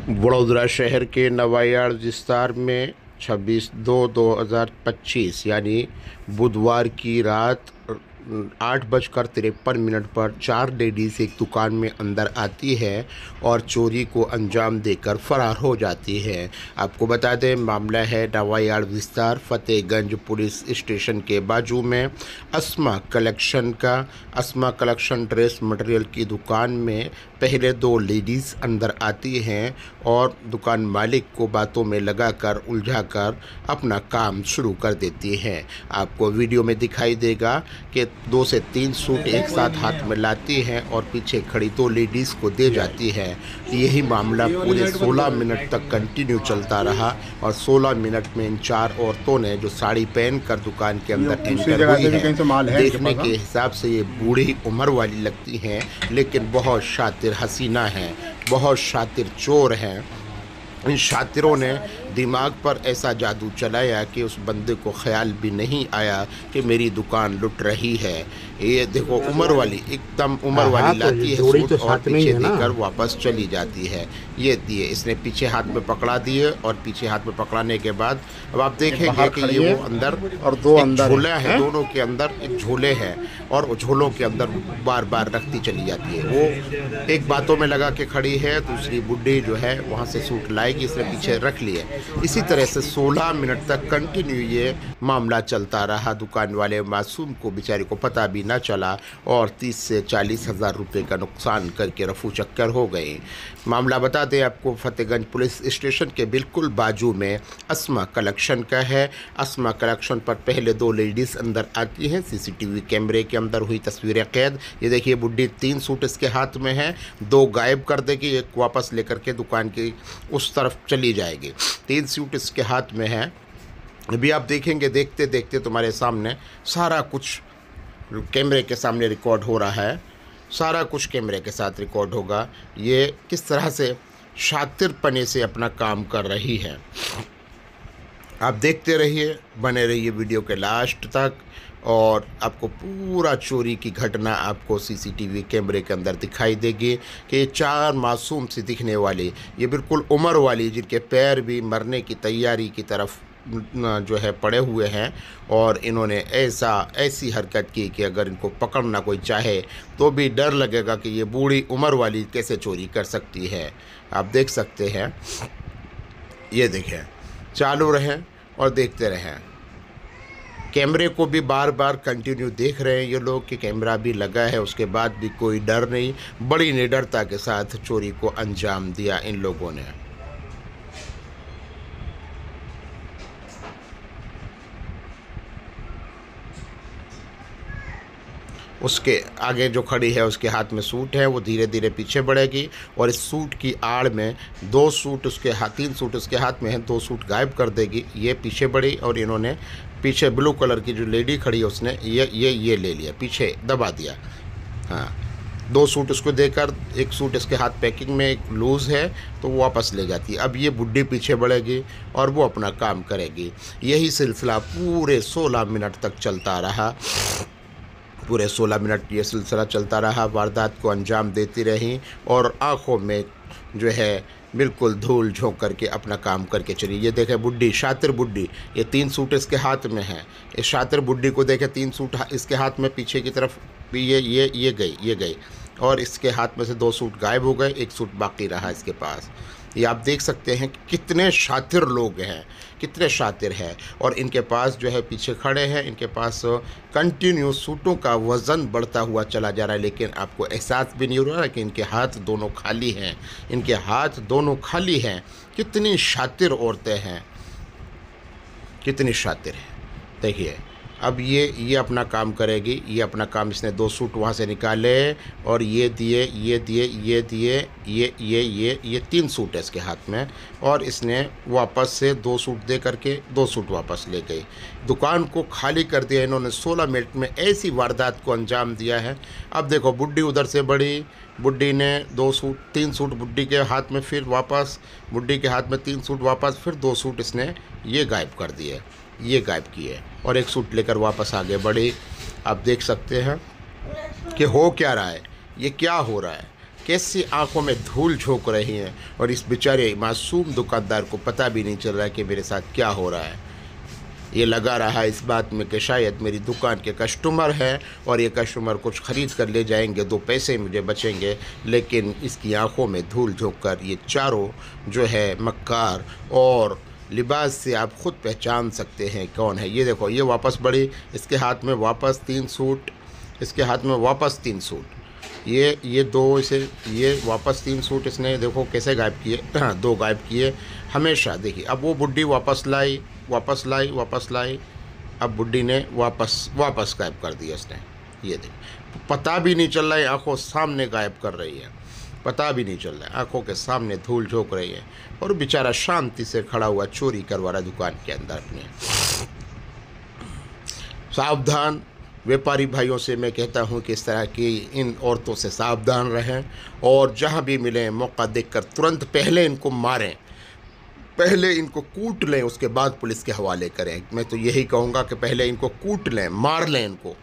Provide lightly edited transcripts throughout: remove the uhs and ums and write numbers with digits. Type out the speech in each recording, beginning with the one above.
वडोदरा शहर के नवायार्ड विस्तार में 26/2/2025 यानी बुधवार की रात 8:53 पर 4 लेडीज़ एक दुकान में अंदर आती है और चोरी को अंजाम देकर फरार हो जाती है। आपको बता दें, मामला है नवायार्ड विस्तार फतेहगंज पुलिस स्टेशन के बाजू में अस्मा कलेक्शन का। अस्मा कलेक्शन ड्रेस मटेरियल की दुकान में पहले 2 लेडीज़ अंदर आती हैं और दुकान मालिक को बातों में लगाकर उलझाकर अपना काम शुरू कर देती हैं। आपको वीडियो में दिखाई देगा कि 2 से 3 सूट एक साथ हाथ में लाती हैं और पीछे खड़ी 2 लेडीज़ को दे जाती है। यही मामला पूरे 16 मिनट तक कंटिन्यू चलता रहा और 16 मिनट में इन 4 औरतों ने जो साड़ी पहन कर दुकान के अंदर एंटर हुई है, देखने के हिसाब से ये बूढ़ी उम्र वाली लगती हैं, लेकिन बहुत शातिर हसीना हैं, बहुत शातिर चोर हैं। इन शातिरों ने दिमाग पर ऐसा जादू चलाया कि उस बंदे को ख्याल भी नहीं आया कि मेरी दुकान लुट रही है। ये देखो, उम्र वाली, एकदम उम्र वाली लाती है सूट और पीछे देकर वापस चली जाती है। ये दिए इसने पीछे हाथ में पकड़ा दिए और पीछे हाथ में पकड़ाने के बाद अब आप देखेंगे कि ये वो अंदर और 2 अंदर झोला है, दोनों के अंदर एक झोले हैं और झोलों के अंदर बार बार रखती चली जाती है। वो एक बातों में लगा के खड़ी है, दूसरी बुढ़ी जो है वहाँ से सूट लाएगी, इसने पीछे रख लिए। इसी तरह से 16 मिनट तक कंटिन्यू ये मामला चलता रहा। दुकान वाले मासूम को बेचारे को पता भी ना चला और 30 से 40 हज़ार रुपये का नुकसान करके रफू चक्कर हो गए। मामला बता दें आपको, फतेहगंज पुलिस स्टेशन के बिल्कुल बाजू में अस्मा कलेक्शन का है। अस्मा कलेक्शन पर पहले 2 लेडीज़ अंदर आती हैं, सीसीटीवी कैमरे के अंदर हुई तस्वीरें कैद। ये देखिए, बुढ़ी 3 सूट इसके हाथ में है, 2 गायब कर देगी, एक वापस लेकर के दुकान की उस तरफ चली जाएगी। 3 सूट इसके हाथ में है। अभी आप देखेंगे, देखते देखते तुम्हारे सामने सारा कुछ कैमरे के सामने रिकॉर्ड हो रहा है, सारा कुछ कैमरे के साथ रिकॉर्ड होगा। ये किस तरह से शातिरपने से अपना काम कर रही है। आप देखते रहिए, बने रहिए वीडियो के लास्ट तक और आपको पूरा चोरी की घटना आपको सीसीटीवी कैमरे के अंदर दिखाई देगी कि ये 4 मासूम सी दिखने वाली, ये बिल्कुल उम्र वाली, जिनके पैर भी मरने की तैयारी की तरफ जो है पड़े हुए हैं और इन्होंने ऐसी हरकत की कि अगर इनको पकड़ना कोई चाहे तो भी डर लगेगा कि ये बूढ़ी उम्र वाली कैसे चोरी कर सकती है। आप देख सकते हैं, ये देखें, चालू रहें और देखते रहें। कैमरे को भी बार बार कंटिन्यू देख रहे हैं ये लोग कि कैमरा भी लगा है, उसके बाद भी कोई डर नहीं, बड़ी निडरता के साथ चोरी को अंजाम दिया इन लोगों ने। उसके आगे जो खड़ी है उसके हाथ में सूट है, वो धीरे धीरे पीछे बढ़ेगी और इस सूट की आड़ में 2 सूट उसके हाथ, 3 सूट उसके हाथ में है, 2 सूट गायब कर देगी। ये पीछे बढ़ी और इन्होंने पीछे ब्लू कलर की जो लेडी खड़ी है उसने ये ले लिया, पीछे दबा दिया। हाँ, 2 सूट उसको देकर, 1 सूट इसके हाथ पैकिंग में एक लूज़ है तो वो वापस ले जाती है। अब ये बुढ़ी पीछे बढ़ेगी और वो अपना काम करेगी। यही सिलसिला पूरे 16 मिनट तक चलता रहा। पूरे 16 मिनट ये सिलसिला चलता रहा, वारदात को अंजाम देती रहीं और आँखों में जो है बिल्कुल धूल झोंक करके अपना काम करके चली। ये देखें बुढ़ी, शातिर बुढ़ी, ये 3 सूट इसके हाथ में हैं। इस शातिर बुढ़ी को देखें, 3 सूट इसके हाथ में पीछे की तरफ ये गई और इसके हाथ में से 2 सूट गायब हो गए, 1 सूट बाकी रहा इसके पास। ये आप देख सकते हैं कि कितने शातिर लोग हैं, कितने शातिर हैं। और इनके पास जो है पीछे खड़े हैं, इनके पास कंटिन्यू सूटों का वज़न बढ़ता हुआ चला जा रहा है, लेकिन आपको एहसास भी नहीं हो रहा है कि इनके हाथ दोनों खाली हैं। इनके हाथ दोनों खाली हैं। कितनी शातिर औरतें हैं, कितनी शातिर हैं। देखिए, अब ये अपना काम करेगी। ये अपना काम, इसने 2 सूट वहाँ से निकाले और ये 3 सूट है इसके हाथ में और इसने वापस से 2 सूट दे करके 2 सूट वापस ले गई। दुकान को खाली कर दिया इन्होंने। 16 मिनट में ऐसी वारदात को अंजाम दिया है। अब देखो, बुढ़ी उधर से बढ़ी, बुढ़ी ने 3 सूट बुढ़ी के हाथ में, फिर वापस बुढ़ी के हाथ में 3 सूट वापस, फिर 2 सूट इसने ये गायब कर दिए, ये गायब किए और 1 सूट लेकर वापस आगे बढ़ी। आप देख सकते हैं कि हो क्या रहा है, ये क्या हो रहा है। कैसी आंखों में धूल झोंक रही हैं, और इस बेचारे मासूम दुकानदार को पता भी नहीं चल रहा कि मेरे साथ क्या हो रहा है। ये लगा रहा इस बात में कि शायद मेरी दुकान के कस्टमर हैं और ये कस्टमर कुछ ख़रीद कर ले जाएंगे, 2 पैसे मुझे बचेंगे, लेकिन इसकी आंखों में धूल झोंक कर ये चारों जो है मक्कार, और लिबास से आप खुद पहचान सकते हैं कौन है। ये देखो, ये वापस बढ़ी, इसके हाथ में वापस 3 सूट, इसके हाथ में वापस 3 सूट, ये 2 इसे, ये वापस 3 सूट इसने देखो कैसे गायब किए, 2 गायब किए हमेशा। देखिए अब वो बुड्ढी वापस लाई, अब बुड्ढी ने वापस गायब कर दिया इसने। ये देखिए, पता भी नहीं चल रहा है, आंखों सामने गायब कर रही है, पता भी नहीं चल रहा है, आंखों के सामने धूल झोंक रही है, और बेचारा शांति से खड़ा हुआ चोरी करवा रहा दुकान के अंदर अपने। सावधान व्यापारी भाइयों से मैं कहता हूं कि इस तरह की इन औरतों से सावधान रहें, और जहां भी मिलें मौका देखकर तुरंत पहले इनको मारें, पहले इनको कूट लें, उसके बाद पुलिस के हवाले करें। मैं तो यही कहूँगा कि पहले इनको कूट लें, मार लें इनको।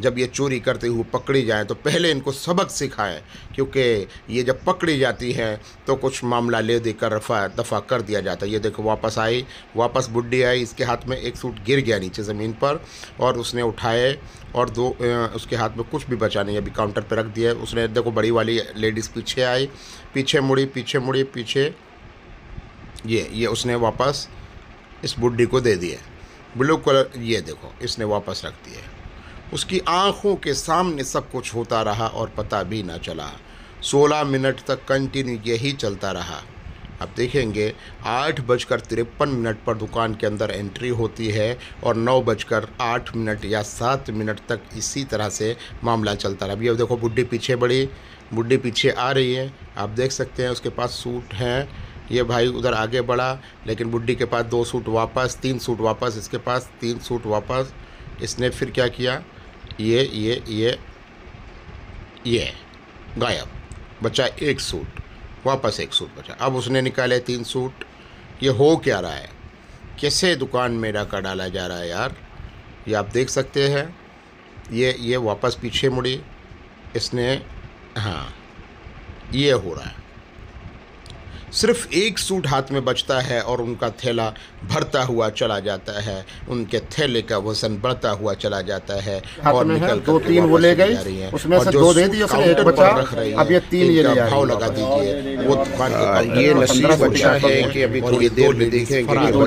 जब ये चोरी करते हुए पकड़ी जाएं तो पहले इनको सबक सिखाएं, क्योंकि ये जब पकड़ी जाती हैं तो कुछ मामला ले देकर रफा दफ़ा कर दिया जाता है। ये देखो वापस आई, वापस बुड्ढी आई, इसके हाथ में 1 सूट गिर गया नीचे ज़मीन पर, और उसने उठाए, और 2 उसके हाथ में कुछ भी बचा नहीं, अभी काउंटर पर रख दिया। उसने देखो बड़ी वाली लेडीज़ पीछे आई, पीछे मुड़ी, पीछे ये उसने वापस इस बुड्ढी को दे दिए, ब्लू कलर, ये देखो इसने वापस रख दिए। उसकी आंखों के सामने सब कुछ होता रहा और पता भी ना चला। 16 मिनट तक कंटिन्यू यही चलता रहा। अब देखेंगे 8:53 पर दुकान के अंदर एंट्री होती है, और 9:08 या 7 मिनट तक इसी तरह से मामला चलता रहा। अभी अब देखो बुड्ढी पीछे बढ़ी, बुड्ढी पीछे आ रही है, आप देख सकते हैं, उसके पास सूट हैं। ये भाई उधर आगे बढ़ा, लेकिन बुड्ढी के पास 2 सूट वापस, 3 सूट वापस, इसके पास 3 सूट वापस। इसने फिर क्या किया, ये गायब, बचा 1 सूट, वापस 1 सूट बचा। अब उसने निकाले 3 सूट। ये हो क्या रहा है, कैसे दुकान में डाका डाला जा रहा है यार, ये आप देख सकते हैं। ये वापस पीछे मुड़ी इसने, हाँ ये हो रहा है। सिर्फ 1 सूट हाथ में बचता है और उनका थैला भरता हुआ चला जाता है, उनके थैले का वजन बढ़ता हुआ चला जाता है, और निकल 2-3 वो ले गई, उसमें से 2 दे दिए, उसने 1 बचा, अब ये 3 ये ले जा रही है। भाव लगा दीजिए वो दुकान के, ये नसीब अच्छा है कि अभी थोड़ी देर में देखेंगे कि 2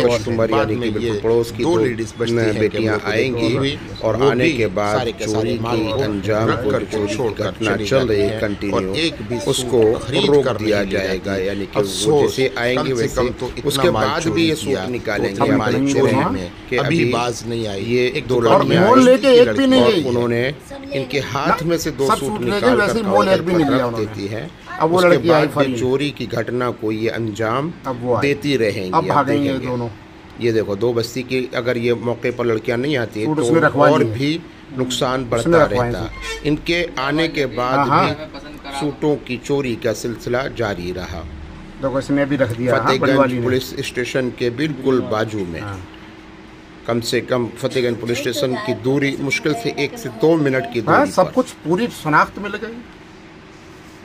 कस्टमर यानी कि बिल्कुल पड़ोस की 2 लेडीज बेटियां आएंगी, और आने के बाद चोरी की अंजाम को, चोरी की घटना चल रही है कंटिन्यू, उसको रोक दिया जाएगा। यानी कि वो जैसे आएंगे वैसे, उसके बाद भी ये सूट निकालेंगे हमारे चेहरे में कि अभी बाज नहीं आई। ये 2 लड़कियां आई, उन्होंने इनके हाथ में से 2 सूट निकाल कर रख देती है। अब उसके बाद चोरी की घटना को ये अंजाम देती रहेंगी। अब भागेंगे दोनों। ये देखो 2 बस्ती की अगर ये मौके पर लड़कियां नहीं आती तो और भी नुकसान बढ़ता रहता। इनके आने के बाद भी सूटों की चोरी का सिलसिला जारी रहा। देखो इसने भी रख दिया, फतेहगंज पुलिस स्टेशन के बिल्कुल बाजू में, कम से कम फतेहगंज पुलिस स्टेशन की दूरी मुश्किल से 1 से 2 मिनट की दूरी। सब कुछ पूरी शनाख्त मिल गई।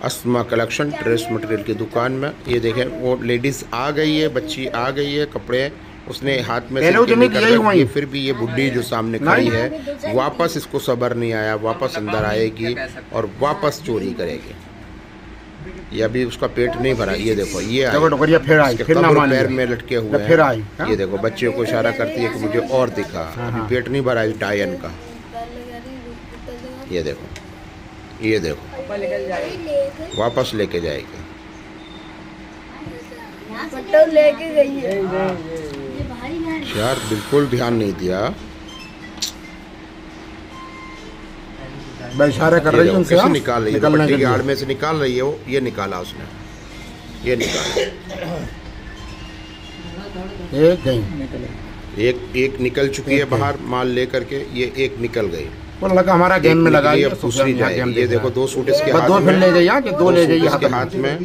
अस्मा कलेक्शन ड्रेस मटेरियल की दुकान में, ये देखें वो लेडीज आ गई है, बच्ची आ गई है, कपड़े उसने हाथ में से, फिर भी ये बुड्ढी जो सामने खड़ी है वापस इसको सब्र नहीं आया, वापस अंदर आएगी और वापस चोरी करेगी। ये अभी उसका पेट नहीं भरा, ये देखो ये पैर में लटके हुए हैं। ये देखो बच्चे को इशारा करती है कि मुझे और दिखा, अभी पेट नहीं भरा इस डायन का। ये देखो वापस लेके जाएगी, लेके गई है यार, बिल्कुल ध्यान नहीं दिया। इशारा कर रही है उनसे, निकाल रही है, पट्टी की आड़ में से निकाल रही है वो, ये निकाला उसने, ये निकाला। एक निकल चुकी है बाहर माल लेकर के, ये एक निकल गई। वो लगा हमारा गेम में लगा, दूसरी जाएगी। ये देखो 2 सूट इसके हाथ में, 2 फिर ले गई, 2 ले गई इसके हाथ में,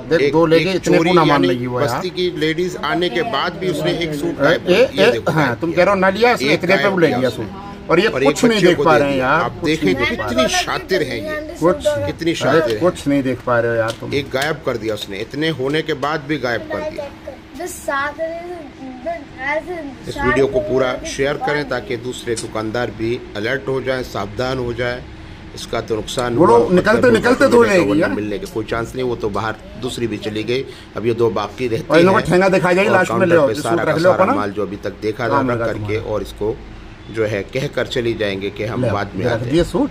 देख 2 ले गई। इतने पूना मान लगी हुआ है। बस्ती की लेडीज आने के बाद भी उसने 1 सूट, तुम कह रहे हो ना लिया, इतने पे वो ले लिया सूट। और ये कुछ नहीं देख पा रहे हैं यार। आप देखें कितनी शातिर हैं ये, कितनी शातिर है। कुछ नहीं देख पा रहे हो यार तुम। एक गायब कर दिया उसने, इतने होने के बाद भी गायब कर दिया। इस वीडियो को पूरा शेयर करें ताकि दूसरे दुकानदार भी अलर्ट हो जाए, सावधान हो जाए। इसका तो नुकसान निकलते निकलते तो मिलने के कोई चांस नहीं, वो तो बाहर दूसरी भी चली गई। अब ये 2 बाकी रहती है। ठेंगा दिखा जाएगी लास्ट में, ले सारा माल जो अभी तक देखा था रख करके, और इसको जो है कह कर चली जाएंगे कि हम बाद में आते हैं। सूट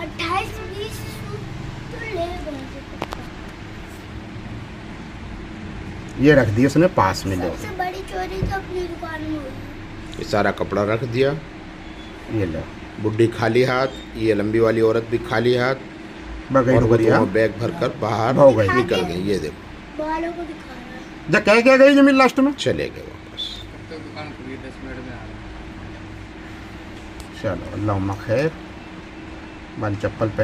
28-20 तो ले गए। ये रख दिया उसने पास में। सबसे बड़ी चोरी तो अपनी दुकान में हुई। ये सारा कपड़ा रख दिया। ये लो, बुड्ढी खाली हाथ, ये लंबी वाली औरत भी खाली हाथ, और वो दोनों बैग भरकर बाहर निकल गई। ये देखो बालों को दिखा रहा है। जब कह क्या गई जमीन लास्ट में चले गए वापस। दुकान खुली 10 मिनट में आ रहा। चलो अल्लाह खैर। चप्पल पे